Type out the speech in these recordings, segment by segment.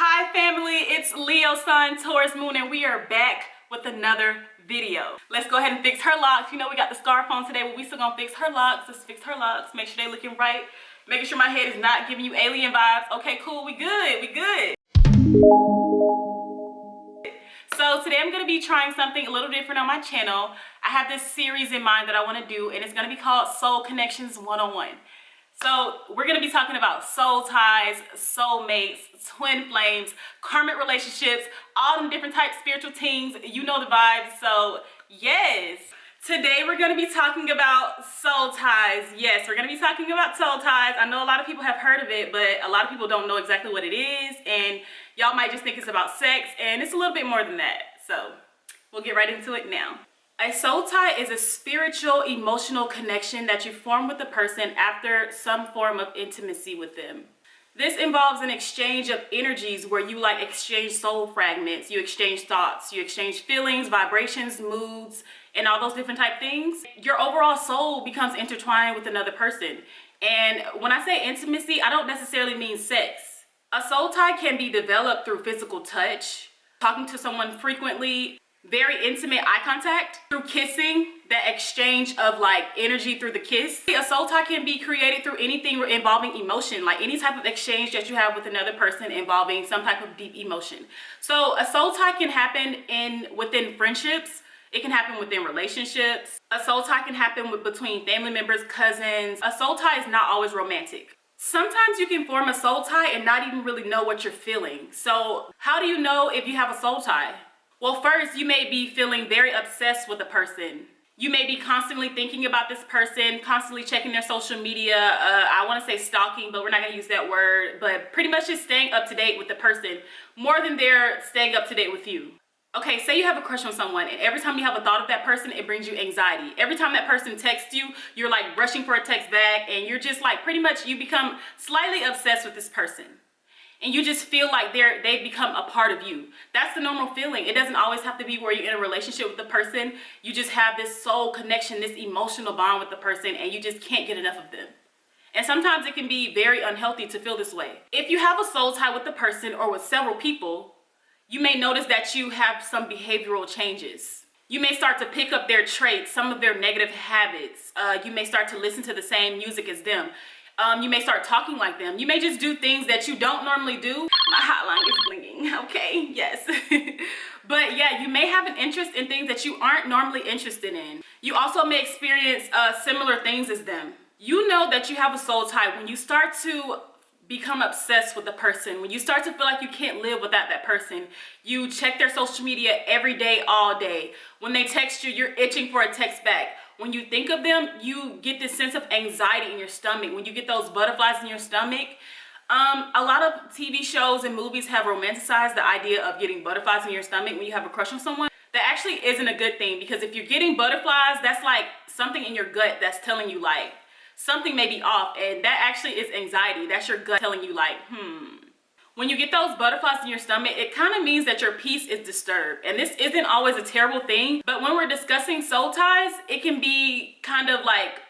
Hi family, it's Leo Sun, Taurus Moon, and we are back with another video. Let's go ahead and fix her locks. You know we got the scarf on today, but we still gonna fix her locks. Let's fix her locks, make sure they looking right, making sure my head is not giving you alien vibes. Okay, cool, we good. So today I'm going to be trying something a little different on my channel. I have this series in mind that I want to do, and it's going to be called Soul Connections 101. So we're going to be talking about soul ties, soulmates, twin flames, karmic relationships, all them different types of spiritual things. You know the vibes. So yes, today we're going to be talking about soul ties. Yes, we're going to be talking about soul ties. I know a lot of people have heard of it, but a lot of people don't know exactly what it is. And y'all might just think it's about sex, and it's a little bit more than that. So we'll get right into it now. A soul tie is a spiritual, emotional connection that you form with a person after some form of intimacy with them. This involves an exchange of energies where you exchange soul fragments, you exchange thoughts, you exchange feelings, vibrations, moods, and all those different type things. Your overall soul becomes intertwined with another person. And when I say intimacy, I don't necessarily mean sex. A soul tie can be developed through physical touch, talking to someone frequently, very intimate eye contact, through kissing, that exchange of energy through the kiss. A soul tie can be created through anything involving emotion, like any type of exchange that you have with another person involving some type of deep emotion. So a soul tie can happen within friendships. It can happen within relationships. A soul tie can happen between family members, cousins. A soul tie is not always romantic. Sometimes you can form a soul tie and not even really know what you're feeling. So how do you know if you have a soul tie? Well, first, you may be feeling very obsessed with a person. You may be constantly thinking about this person, constantly checking their social media. I want to say stalking, but we're not going to use that word. But pretty much just staying up to date with the person more than they're staying up to date with you. Okay, say you have a crush on someone, and every time you have a thought of that person, it brings you anxiety. Every time that person texts you, you're rushing for a text back, and you're just pretty much you become slightly obsessed with this person. And you just feel like they've become a part of you. That's the normal feeling. It doesn't always have to be where you're in a relationship with the person. You just have this soul connection, this emotional bond with the person, and you just can't get enough of them. And sometimes it can be very unhealthy to feel this way. If you have a soul tie with the person or with several people, you may notice that you have some behavioral changes. You may start to pick up their traits, some of their negative habits. You may start to listen to the same music as them. You may start talking like them. You may just do things that you don't normally do. My hotline is blinging, okay? Yes. But yeah, you may have an interest in things that you aren't normally interested in. You also may experience similar things as them. You know that you have a soul tie when you start to become obsessed with the person, when you start to feel like you can't live without that person. You check their social media every day, all day. When they text you, you're itching for a text back. When you think of them, you get this sense of anxiety in your stomach. When you get those butterflies in your stomach, a lot of TV shows and movies have romanticized the idea of getting butterflies in your stomach when you have a crush on someone. That actually isn't a good thing, because if you're getting butterflies, that's something in your gut that's telling you something may be off, and that actually is anxiety. That's your gut telling you When you get those butterflies in your stomach, it kind of means that your peace is disturbed. And this isn't always a terrible thing, but when we're discussing soul ties, it can be kind of like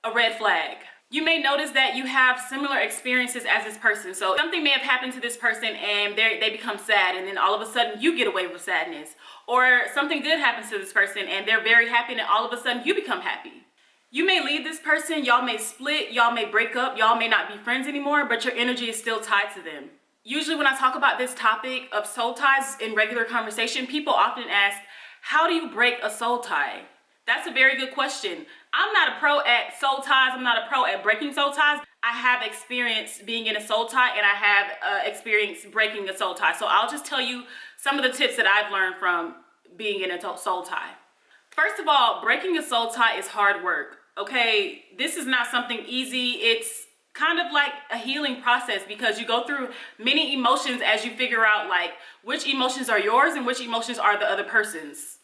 a red flag. You may notice that you have similar experiences as this person. So something may have happened to this person and they become sad, and then all of a sudden you get away with sadness. Or something good happens to this person and they're very happy, and all of a sudden you become happy. You may leave this person, y'all may split, y'all may break up, y'all may not be friends anymore, but your energy is still tied to them. Usually when I talk about this topic of soul ties in regular conversation, people often ask, how do you break a soul tie? That's a very good question. I'm not a pro at soul ties. I'm not a pro at breaking soul ties. I have experience being in a soul tie, and I have experience breaking a soul tie. So I'll just tell you some of the tips that I've learned from being in a soul tie. First of all, breaking a soul tie is hard work. Okay, this is not something easy. It's kind of like a healing process, because you go through many emotions as you figure out which emotions are yours and which emotions are the other person's.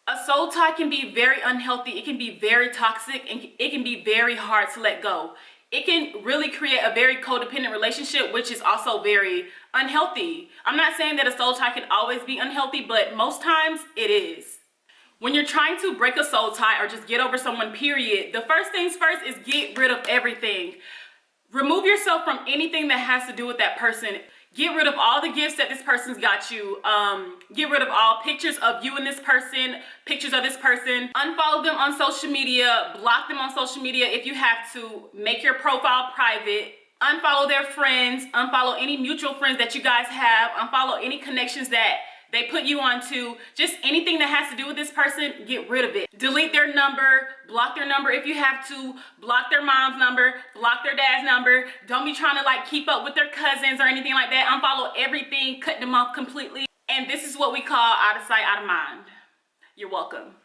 A soul tie can be very unhealthy. It can be very toxic, and it can be very hard to let go. It can really create a very codependent relationship, which is also very unhealthy. I'm not saying that a soul tie can always be unhealthy, but most times it is. When you're trying to break a soul tie or just get over someone, period, the first things first is get rid of everything. Remove yourself from anything that has to do with that person. Get rid of all the gifts that this person's got you. Get rid of all pictures of you and this person, pictures of this person. Unfollow them on social media, block them on social media if you have to. Make your profile private. Unfollow their friends, unfollow any mutual friends that you guys have, unfollow any connections that they put you onto. Just anything that has to do with this person, get rid of it. Delete their number, block their number if you have to, block their mom's number, block their dad's number. Don't be trying to like keep up with their cousins or anything like that. Unfollow everything, cut them off completely. And this is what we call out of sight, out of mind. You're welcome.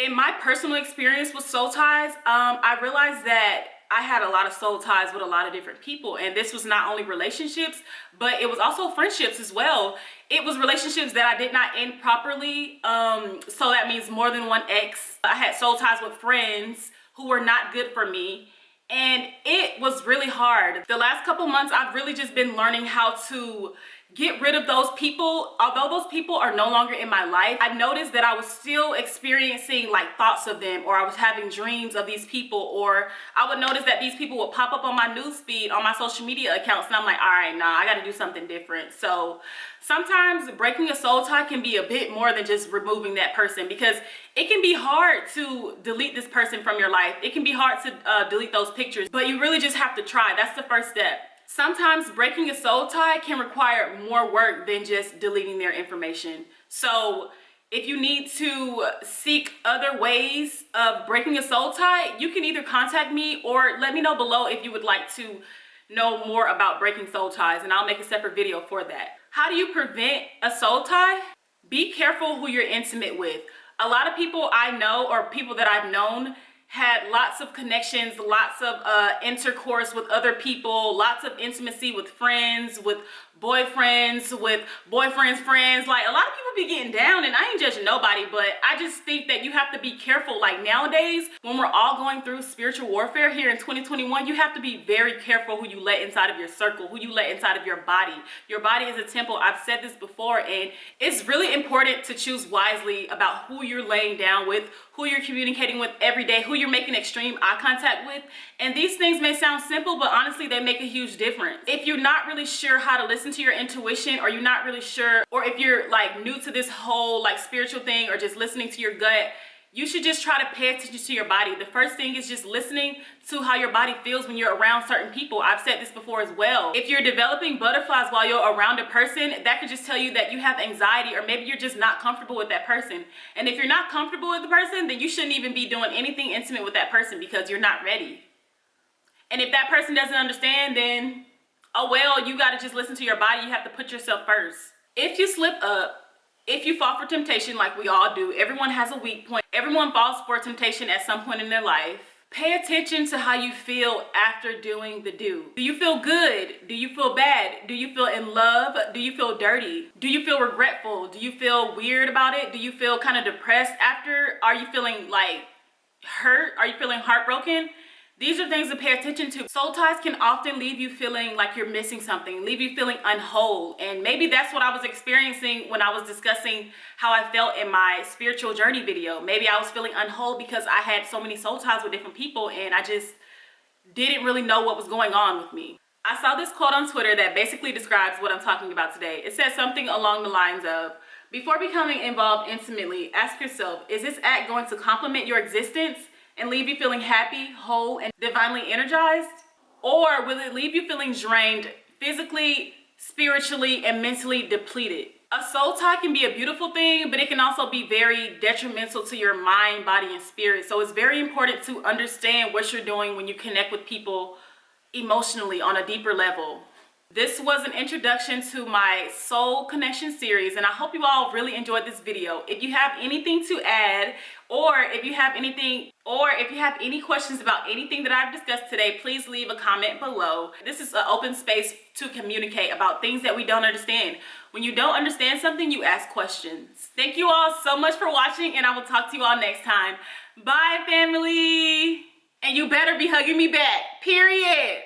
In my personal experience with soul ties, I realized that I had a lot of soul ties with a lot of different people, and this was not only relationships, but it was also friendships as well. It was relationships that I did not end properly, so that means more than one ex. I had soul ties with friends who were not good for me, and it was really hard. The last couple months, I've really just been learning how to get rid of those people. Although those people are no longer in my life, I noticed that I was still experiencing like thoughts of them, or I was having dreams of these people, or I would notice that these people would pop up on my newsfeed on my social media accounts, and I'm like, all right, nah, I gotta do something different. So sometimes breaking a soul tie can be a bit more than just removing that person, because it can be hard to delete this person from your life. It can be hard to delete those pictures, but you really just have to try. That's the first step. Sometimes breaking a soul tie can require more work than just deleting their information. So if you need to seek other ways of breaking a soul tie, you can either contact me or let me know below if you would like to know more about breaking soul ties, and I'll make a separate video for that. How do you prevent a soul tie? Be careful who you're intimate with. A lot of people I know, or people that I've known, had lots of connections, lots of intercourse with other people, lots of intimacy with friends, with boyfriends, with boyfriends' friends. Like, a lot of people be getting down, and I ain't judging nobody, but I just think that you have to be careful. Like, nowadays, when we're all going through spiritual warfare here in 2021, you have to be very careful who you let inside of your circle, who you let inside of your body. Your body is a temple. I've said this before, and it's really important to choose wisely about who you're laying down with, who you're communicating with every day, who you're making extreme eye contact with. And these things may sound simple, but honestly, they make a huge difference. If you're not really sure how to listen to your intuition, or you're not really sure, or if you're like new to this whole like spiritual thing, or just listening to your gut, you should just try to pay attention to your body. The first thing is just listening to how your body feels when you're around certain people. I've said this before as well. If you're developing butterflies while you're around a person, that could just tell you that you have anxiety, or maybe you're just not comfortable with that person. And if you're not comfortable with the person, then you shouldn't even be doing anything intimate with that person, because you're not ready. And if that person doesn't understand, then oh well, you gotta just listen to your body. You have to put yourself first. If you slip up, if you fall for temptation, like we all do, everyone has a weak point. Everyone falls for temptation at some point in their life. Pay attention to how you feel after doing the do. Do you feel good? Do you feel bad? Do you feel in love? Do you feel dirty? Do you feel regretful? Do you feel weird about it? Do you feel kind of depressed after? Are you feeling like hurt? Are you feeling heartbroken? These are things to pay attention to. Soul ties can often leave you feeling like you're missing something, leave you feeling unwhole. And maybe that's what I was experiencing when I was discussing how I felt in my spiritual journey video. Maybe I was feeling unwhole because I had so many soul ties with different people, and I just didn't really know what was going on with me. I saw this quote on Twitter that basically describes what I'm talking about today. It says something along the lines of, before becoming involved intimately, ask yourself, is this act going to complement your existence and leave you feeling happy, whole, and divinely energized? Or will it leave you feeling drained, physically, spiritually, and mentally depleted? A soul tie can be a beautiful thing, but it can also be very detrimental to your mind, body, and spirit. So it's very important to understand what you're doing when you connect with people emotionally on a deeper level. This was an introduction to my Soul Connection series, and I hope you all really enjoyed this video. If you have anything to add, or if you have any questions about anything that I've discussed today, please leave a comment below. This is an open space to communicate about things that we don't understand. When you don't understand something, you ask questions. Thank you all so much for watching, and I will talk to you all next time. Bye, family. And you better be hugging me back, period.